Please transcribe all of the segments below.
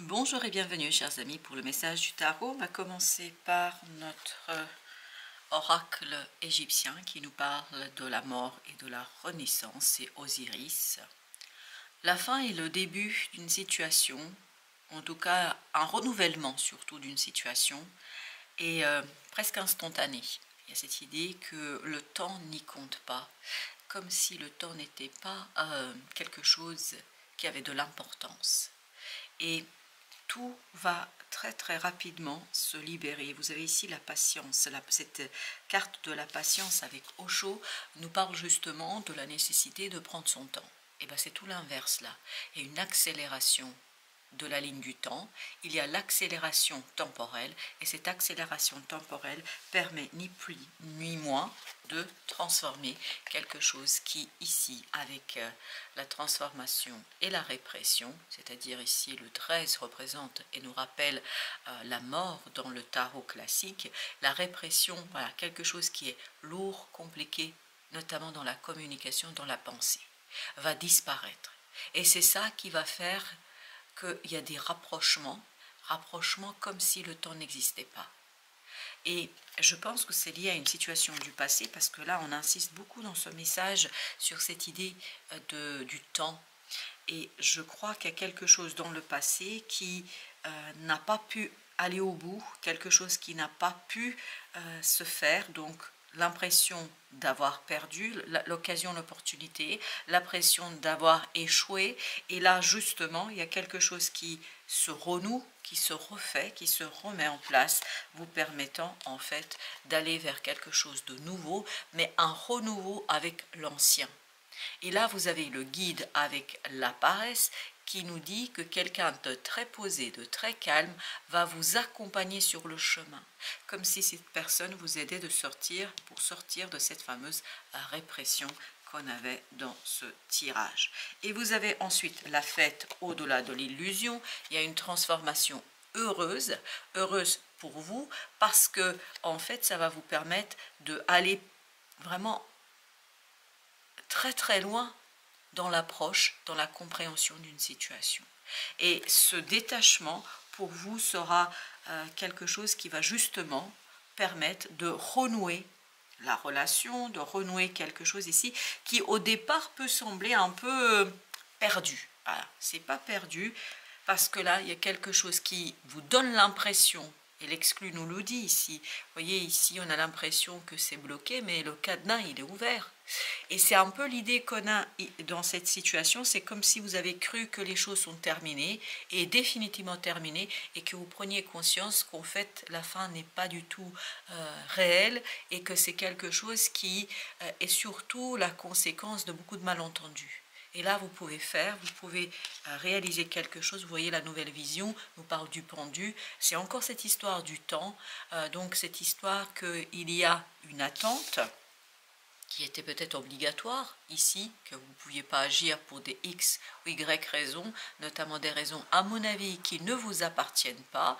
Bonjour et bienvenue chers amis pour le message du tarot. On va commencer par notre oracle égyptien qui nous parle de la mort et de la renaissance, c'est Osiris. La fin est le début d'une situation, en tout cas un renouvellement surtout d'une situation, et presque instantané. Il y a cette idée que le temps n'y compte pas, comme si le temps n'était pas quelque chose qui avait de l'importance. Et tout va très très rapidement se libérer. Vous avez ici la patience. Cette carte de la patience avec Osho nous parle justement de la nécessité de prendre son temps. Et bien c'est tout l'inverse là. Il y a une accélération de la ligne du temps, il y a l'accélération temporelle, et cette accélération temporelle permet ni plus ni moins de transformer quelque chose qui ici, avec la transformation et la répression, c'est-à-dire ici le 13 représente et nous rappelle la mort dans le tarot classique, la répression, voilà, quelque chose qui est lourd, compliqué, notamment dans la communication, dans la pensée, va disparaître. Et c'est ça qui va faire qu'il y a des rapprochements comme si le temps n'existait pas. Et je pense que c'est lié à une situation du passé, parce que là, on insiste beaucoup dans ce message sur cette idée du temps. Et je crois qu'il y a quelque chose dans le passé qui n'a pas pu aller au bout, quelque chose qui n'a pas pu se faire, donc l'impression d'avoir perdu l'occasion, l'opportunité, l'impression d'avoir échoué. Et là, justement, il y a quelque chose qui se renoue, qui se refait, qui se remet en place, vous permettant en fait d'aller vers quelque chose de nouveau, mais un renouveau avec l'ancien. Et là, vous avez le guide avec la paresse qui nous dit que quelqu'un de très posé, de très calme, va vous accompagner sur le chemin, comme si cette personne vous aidait pour sortir de cette fameuse répression qu'on avait dans ce tirage. Et vous avez ensuite la fête au-delà de l'illusion. Il y a une transformation heureuse pour vous, parce que en fait, ça va vous permettre d'aller vraiment très très loin dans l'approche, dans la compréhension d'une situation. Et ce détachement, pour vous, sera quelque chose qui va justement permettre de renouer la relation, de renouer quelque chose ici, qui au départ peut sembler un peu perdu. Voilà, c'est pas perdu, parce que là, il y a quelque chose qui vous donne l'impression, et l'exclu nous le dit ici. Vous voyez, ici, on a l'impression que c'est bloqué, mais le cadenas, il est ouvert. Et c'est un peu l'idée qu'on a dans cette situation, c'est comme si vous avez cru que les choses sont terminées, et définitivement terminées, et que vous preniez conscience qu'en fait, la fin n'est pas du tout réelle, et que c'est quelque chose qui est surtout la conséquence de beaucoup de malentendus. Et là, vous pouvez réaliser quelque chose. Vous voyez, la nouvelle vision nous parle du pendu. C'est encore cette histoire du temps. Donc, cette histoire qu'il y a une attente qui était peut-être obligatoire ici, que vous ne pouviez pas agir pour des X ou Y raisons, notamment des raisons, à mon avis, qui ne vous appartiennent pas.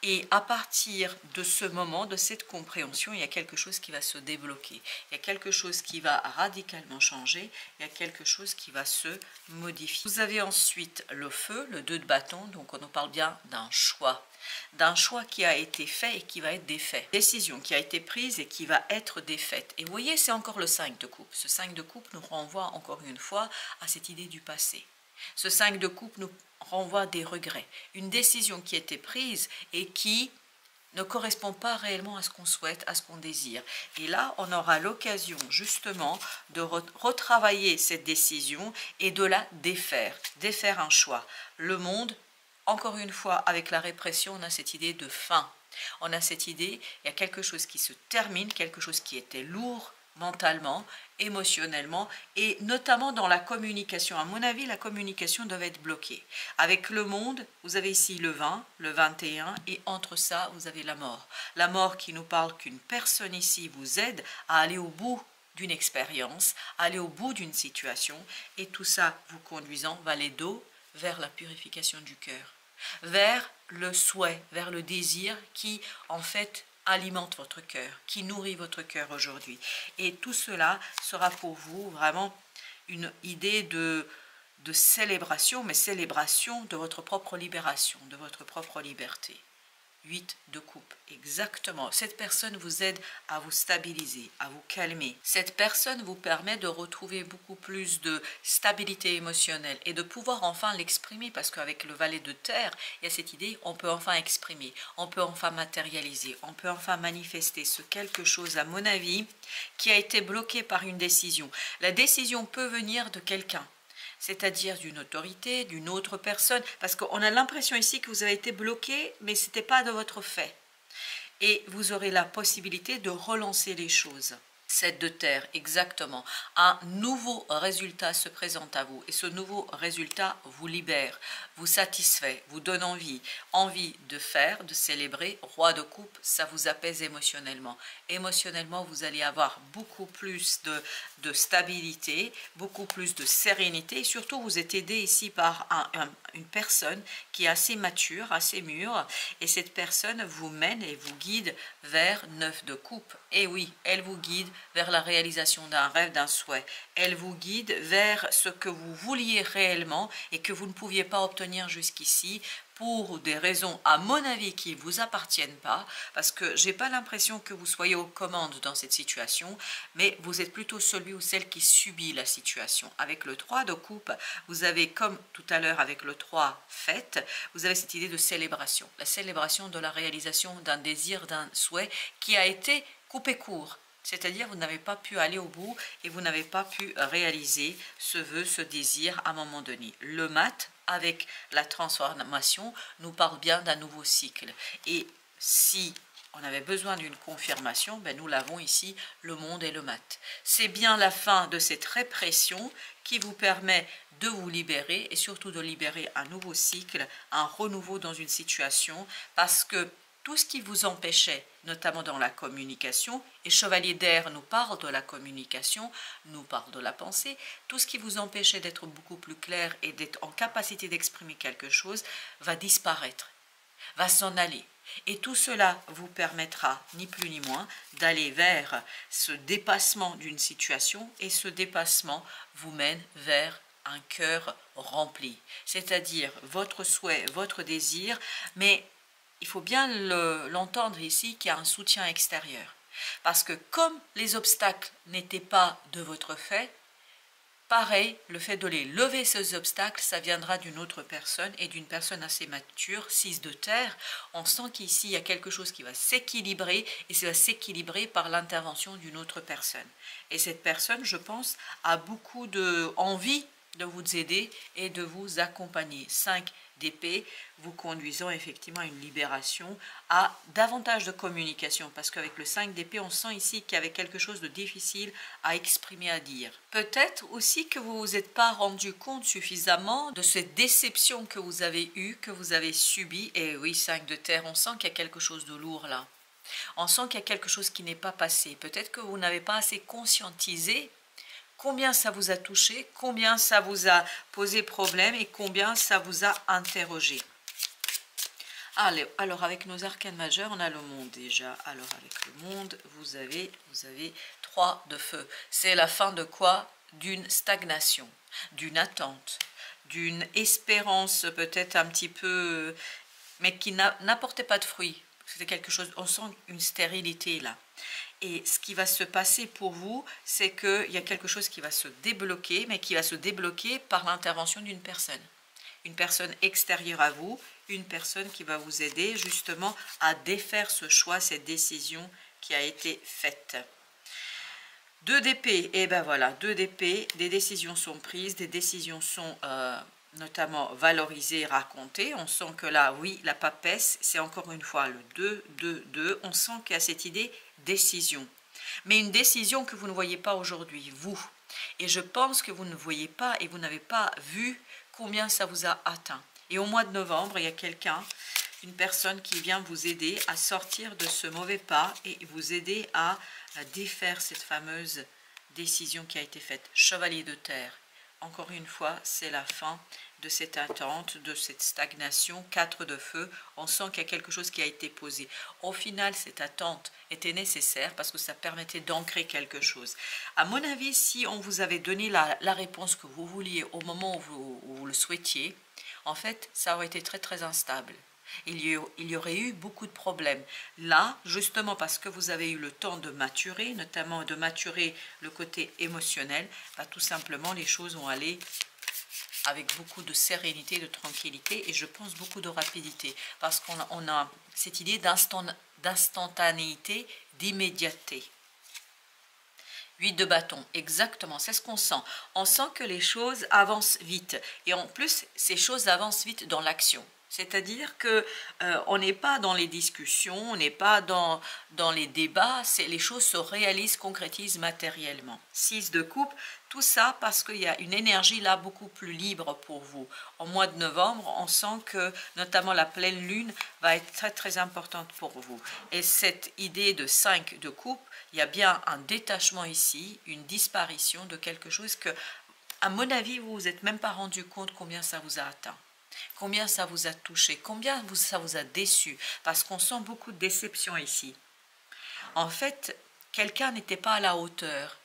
Et à partir de ce moment, de cette compréhension, il y a quelque chose qui va se débloquer. Il y a quelque chose qui va radicalement changer. Il y a quelque chose qui va se modifier. Vous avez ensuite le feu, le 2 de bâton, donc on nous parle bien d'un choix qui a été fait et qui va être défait. Décision qui a été prise et qui va être défaite. Et vous voyez, c'est encore le 5 de coupe. Ce 5 de coupe nous renvoie encore une fois à cette idée du passé. Ce 5 de coupe nous renvoie à des regrets. Une décision qui a été prise et qui ne correspond pas réellement à ce qu'on souhaite, à ce qu'on désire. Et là, on aura l'occasion justement de retravailler cette décision et de la défaire un choix. Le monde, encore une fois, avec la répression, on a cette idée de fin. On a cette idée, il y a quelque chose qui se termine, quelque chose qui était lourd mentalement, émotionnellement, et notamment dans la communication. À mon avis, la communication devait être bloquée. Avec le monde, vous avez ici le 20, le 21, et entre ça, vous avez la mort. La mort qui nous parle qu'une personne ici vous aide à aller au bout d'une expérience, aller au bout d'une situation, et tout ça vous conduisant vers les dos, vers la purification du cœur, vers le souhait, vers le désir qui, en fait, alimente votre cœur, qui nourrit votre cœur aujourd'hui. Et tout cela sera pour vous vraiment une idée de célébration, mais célébration de votre propre libération, de votre propre liberté. 8 de coupe, exactement. Cette personne vous aide à vous stabiliser, à vous calmer. Cette personne vous permet de retrouver beaucoup plus de stabilité émotionnelle et de pouvoir enfin l'exprimer, parce qu'avec le valet de terre, il y a cette idée, on peut enfin exprimer, on peut enfin matérialiser, on peut enfin manifester ce quelque chose, à mon avis, qui a été bloqué par une décision. La décision peut venir de quelqu'un, c'est-à-dire d'une autorité, d'une autre personne, parce qu'on a l'impression ici que vous avez été bloqué, mais ce n'était pas de votre fait. Et vous aurez la possibilité de relancer les choses. 7 de terre, exactement. Un nouveau résultat se présente à vous et ce nouveau résultat vous libère, vous satisfait, vous donne envie de faire, de célébrer. Roi de coupe, ça vous apaise émotionnellement. Émotionnellement, vous allez avoir beaucoup plus de stabilité, beaucoup plus de sérénité et surtout vous êtes aidé ici par une personne qui est assez mature, assez mûre et cette personne vous mène et vous guide vers 9 de coupe. Et oui, elle vous guide vers la réalisation d'un rêve, d'un souhait. Elle vous guide vers ce que vous vouliez réellement et que vous ne pouviez pas obtenir jusqu'ici pour des raisons, à mon avis, qui ne vous appartiennent pas, parce que je n'ai pas l'impression que vous soyez aux commandes dans cette situation, mais vous êtes plutôt celui ou celle qui subit la situation. Avec le 3 de coupe, vous avez, comme tout à l'heure avec le 3 fête, vous avez cette idée de célébration, la célébration de la réalisation d'un désir, d'un souhait qui a été coupé court. C'est-à-dire vous n'avez pas pu aller au bout et vous n'avez pas pu réaliser ce vœu, ce désir à un moment donné. Le mat, avec la transformation, nous parle bien d'un nouveau cycle. Et si on avait besoin d'une confirmation, ben nous l'avons ici, le monde et le mat. C'est bien la fin de cette répression qui vous permet de vous libérer et surtout de libérer un nouveau cycle, un renouveau dans une situation, parce que tout ce qui vous empêchait, notamment dans la communication, et Chevalier d'air nous parle de la communication, nous parle de la pensée, tout ce qui vous empêchait d'être beaucoup plus clair et d'être en capacité d'exprimer quelque chose va disparaître, va s'en aller. Et tout cela vous permettra, ni plus ni moins, d'aller vers ce dépassement d'une situation et ce dépassement vous mène vers un cœur rempli, c'est-à-dire votre souhait, votre désir, mais il faut bien l'entendre ici qu'il y a un soutien extérieur. Parce que comme les obstacles n'étaient pas de votre fait, pareil, le fait de les lever, ces obstacles, ça viendra d'une autre personne et d'une personne assez mature, 6 de terre. On sent qu'ici, il y a quelque chose qui va s'équilibrer et ça va s'équilibrer par l'intervention d'une autre personne. Et cette personne, je pense, a beaucoup d'envie de vous aider et de vous accompagner. 5 d'épée, vous conduisant effectivement à une libération, à davantage de communication, parce qu'avec le 5 d'épée, on sent ici qu'il y avait quelque chose de difficile à exprimer, à dire. Peut-être aussi que vous ne vous êtes pas rendu compte suffisamment de cette déception que vous avez eue, que vous avez subie. Et oui, 5 de terre, on sent qu'il y a quelque chose de lourd là. On sent qu'il y a quelque chose qui n'est pas passé. Peut-être que vous n'avez pas assez conscientisé combien ça vous a touché, combien ça vous a posé problème et combien ça vous a interrogé. Allez, alors avec nos arcanes majeurs, on a le monde déjà. Alors avec le monde, vous avez 3 de feu. C'est la fin de quoi? D'une stagnation, d'une attente, d'une espérance peut-être un petit peu, mais qui n'apportait pas de fruits. C'était quelque chose, on sent une stérilité là. Et ce qui va se passer pour vous, c'est qu'il y a quelque chose qui va se débloquer, mais qui va se débloquer par l'intervention d'une personne. Une personne extérieure à vous, une personne qui va vous aider justement à défaire ce choix, cette décision qui a été faite. 2 d'épée, et ben voilà, 2 d'épée, des décisions sont prises, des décisions sont notamment valorisées, racontées. On sent que là, oui, la papesse, c'est encore une fois le 2, 2, 2. On sent qu'il y a cette idée décision. Mais une décision que vous ne voyez pas aujourd'hui, vous. Et je pense que vous ne voyez pas et vous n'avez pas vu combien ça vous a atteint. Et au mois de novembre, il y a quelqu'un, une personne qui vient vous aider à sortir de ce mauvais pas et vous aider à défaire cette fameuse décision qui a été faite. Chevalier de terre. encore une fois, c'est la fin de cette attente, de cette stagnation. 4 de feu, on sent qu'il y a quelque chose qui a été posé. Au final, cette attente était nécessaire parce que ça permettait d'ancrer quelque chose. À mon avis, si on vous avait donné la réponse que vous vouliez au moment où vous le souhaitiez, en fait, ça aurait été très très instable. Il y aurait eu beaucoup de problèmes. Là, justement parce que vous avez eu le temps de maturer, notamment de maturer le côté émotionnel, bah, tout simplement les choses vont aller avec beaucoup de sérénité, de tranquillité et je pense beaucoup de rapidité parce qu'on a cette idée d'instantanéité, d'immédiateté. 8 de bâton, exactement, c'est ce qu'on sent. On sent que les choses avancent vite et en plus, ces choses avancent vite dans l'action. C'est-à-dire que on n'est pas dans les discussions, on n'est pas dans les débats, les choses se réalisent, concrétisent matériellement. 6 de coupe, tout ça parce qu'il y a une énergie là beaucoup plus libre pour vous. Au mois de novembre, on sent que notamment la pleine lune va être très très importante pour vous. Et cette idée de 5 de coupe, il y a bien un détachement ici, une disparition de quelque chose que, à mon avis, vous vous êtes même pas rendu compte combien ça vous a atteint. Combien ça vous a touché, combien ça vous a déçu, parce qu'on sent beaucoup de déception ici. En fait, quelqu'un n'était pas à la hauteur,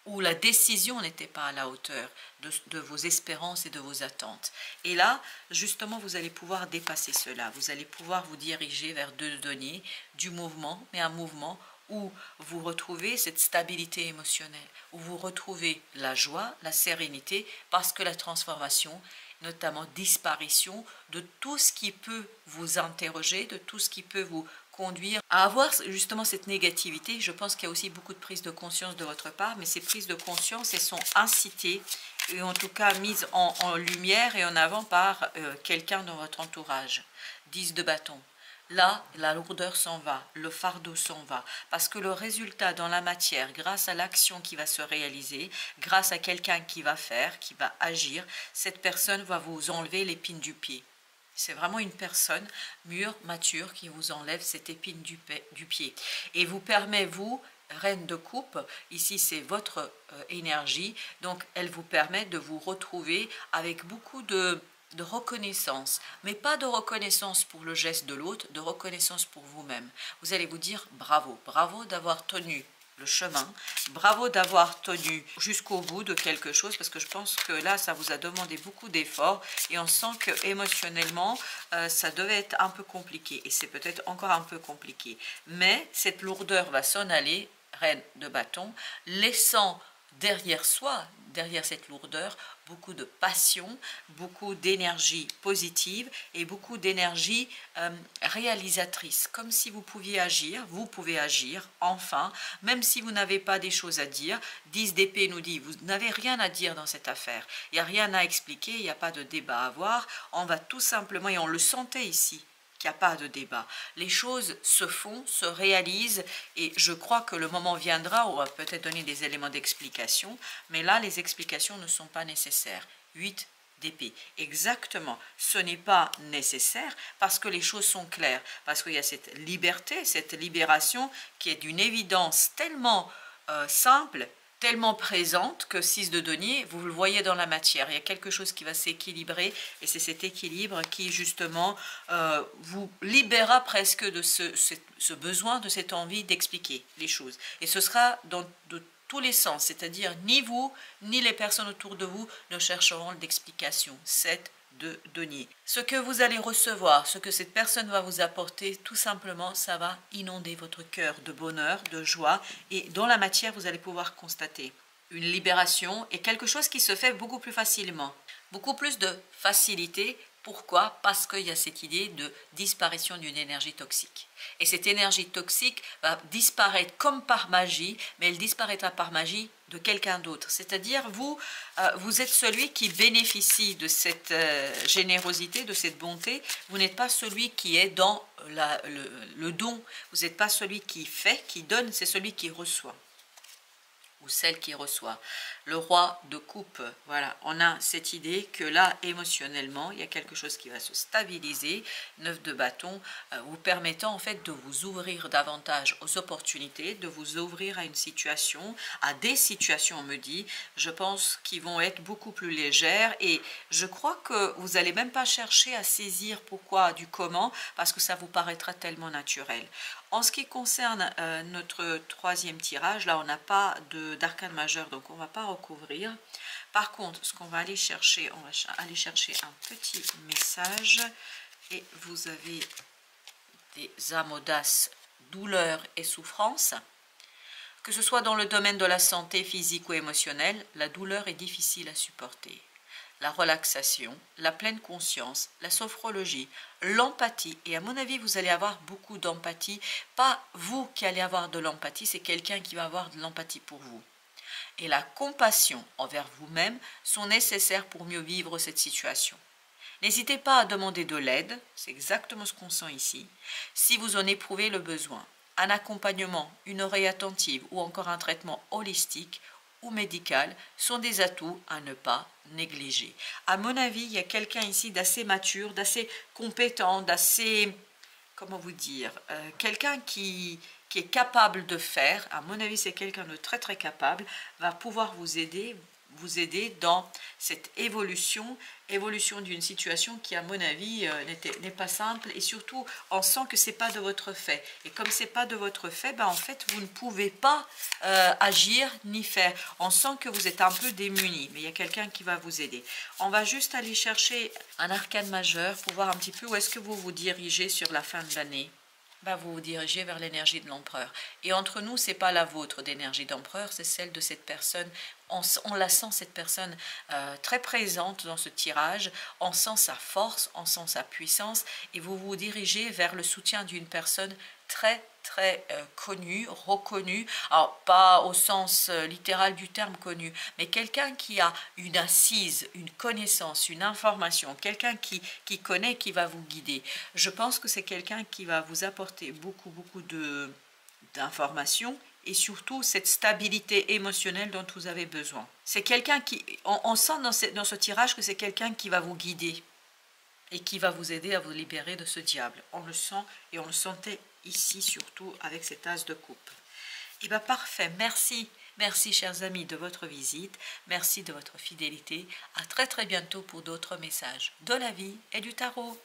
ou la décision n'était pas à la hauteur de vos espérances et de vos attentes. Et là, justement, vous allez pouvoir dépasser cela, vous allez pouvoir vous diriger vers deux deniers du mouvement, mais un mouvement où vous retrouvez cette stabilité émotionnelle, où vous retrouvez la joie, la sérénité, parce que la transformation, notamment disparition de tout ce qui peut vous interroger, de tout ce qui peut vous conduire à avoir justement cette négativité. Je pense qu'il y a aussi beaucoup de prises de conscience de votre part, mais ces prises de conscience, elles sont incitées et en tout cas mises en lumière et en avant par quelqu'un dans votre entourage. 10 de bâton. Là, la lourdeur s'en va, le fardeau s'en va, parce que le résultat dans la matière, grâce à l'action qui va se réaliser, grâce à quelqu'un qui va faire, qui va agir, cette personne va vous enlever l'épine du pied. C'est vraiment une personne mûre, mature, qui vous enlève cette épine du pied et vous permet, vous, reine de coupe, ici c'est votre énergie, donc elle vous permet de vous retrouver avec beaucoup de reconnaissance, mais pas de reconnaissance pour le geste de l'autre, de reconnaissance pour vous-même. Vous allez vous dire bravo, bravo d'avoir tenu le chemin, bravo d'avoir tenu jusqu'au bout de quelque chose, parce que je pense que là, ça vous a demandé beaucoup d'efforts et on sent que émotionnellement, ça devait être un peu compliqué et c'est peut-être encore un peu compliqué. Mais cette lourdeur va s'en aller, reine de bâton, laissant derrière soi, derrière cette lourdeur, beaucoup de passion, beaucoup d'énergie positive et beaucoup d'énergie réalisatrice. Comme si vous pouviez agir, vous pouvez agir, enfin, même si vous n'avez pas des choses à dire. 10 d'épée nous dit, vous n'avez rien à dire dans cette affaire. Il n'y a rien à expliquer, il n'y a pas de débat à avoir. On va tout simplement, et on le sentait ici, qu'il n'y a pas de débat. Les choses se font, se réalisent et je crois que le moment viendra où on va peut-être donner des éléments d'explication, mais là, les explications ne sont pas nécessaires. 8 d'épée. Exactement, ce n'est pas nécessaire parce que les choses sont claires, parce qu'il y a cette liberté, cette libération qui est d'une évidence tellement simple, tellement présente que 6 de denier, vous le voyez dans la matière. Il y a quelque chose qui va s'équilibrer et c'est cet équilibre qui justement vous libérera presque de ce besoin, de cette envie d'expliquer les choses. Et ce sera dans de tous les sens, c'est-à-dire ni vous, ni les personnes autour de vous ne chercheront d'explication. 7 de denier. Ce que vous allez recevoir, ce que cette personne va vous apporter, tout simplement, ça va inonder votre cœur de bonheur, de joie, et dans la matière, vous allez pouvoir constater une libération et quelque chose qui se fait beaucoup plus facilement, beaucoup plus de facilité. Pourquoi? Parce qu'il y a cette idée de disparition d'une énergie toxique. Et cette énergie toxique va disparaître comme par magie, mais elle disparaîtra par magie de quelqu'un d'autre. C'est-à-dire, vous êtes celui qui bénéficie de cette générosité, de cette bonté. Vous n'êtes pas celui qui est dans le don. Vous n'êtes pas celui qui fait, qui donne, c'est celui qui reçoit. Ou celle qui reçoit. le roi de coupe. Voilà, on a cette idée que là, émotionnellement, il y a quelque chose qui va se stabiliser. 9 de bâton, vous permettant en fait de vous ouvrir davantage aux opportunités, de vous ouvrir à une situation, à des situations, on me dit, je pense, qui vont être beaucoup plus légères, et je crois que vous n'allez même pas chercher à saisir pourquoi du comment, parce que ça vous paraîtra tellement naturel. En ce qui concerne notre troisième tirage, là on n'a pas d'arcane majeur, donc on ne va pas recouvrir. Par contre, ce qu'on va aller chercher, on va aller chercher un petit message, et vous avez des âmes audaces, douleur et souffrance. Que ce soit dans le domaine de la santé physique ou émotionnelle, la douleur est difficile à supporter. La relaxation, la pleine conscience, la sophrologie, l'empathie, et à mon avis vous allez avoir beaucoup d'empathie, pas vous qui allez avoir de l'empathie, c'est quelqu'un qui va avoir de l'empathie pour vous. Et la compassion envers vous-même sont nécessaires pour mieux vivre cette situation. N'hésitez pas à demander de l'aide, c'est exactement ce qu'on sent ici, si vous en éprouvez le besoin. Un accompagnement, une oreille attentive ou encore un traitement holistique ou médical sont des atouts à ne pas négliger. À mon avis, il y a quelqu'un ici d'assez mature, d'assez compétent, d'assez, comment vous dire, quelqu'un qui est capable de faire. À mon avis, c'est quelqu'un de très très capable, va pouvoir vous aider dans cette évolution d'une situation qui, à mon avis, n'est pas simple, et surtout on sent que c'est pas de votre fait, et comme c'est pas de votre fait, ben, en fait vous ne pouvez pas agir ni faire. On sent que vous êtes un peu démuni, mais il y a quelqu'un qui va vous aider. On va juste aller chercher un arcane majeur pour voir un petit peu où est-ce que vous vous dirigez sur la fin de l'année. Ben, vous vous dirigez vers l'énergie de l'empereur. Et entre nous, ce n'est pas la vôtre d'énergie d'empereur, c'est celle de cette personne. On la sent, cette personne, très présente dans ce tirage. On sent sa force, on sent sa puissance. Et vous vous dirigez vers le soutien d'une personne très connue, reconnue. Alors, pas au sens littéral du terme connu, mais quelqu'un qui a une assise, une connaissance, une information, quelqu'un qui connaît, qui va vous guider. Je pense que c'est quelqu'un qui va vous apporter beaucoup d'informations, et surtout cette stabilité émotionnelle dont vous avez besoin. C'est quelqu'un qui, on sent dans ce tirage que c'est quelqu'un qui va vous guider et qui va vous aider à vous libérer de ce diable. On le sent, et on le sentait ici surtout avec cet as de coupe. Et bien parfait, merci. Merci chers amis de votre visite, merci de votre fidélité. À très bientôt pour d'autres messages de la vie et du tarot.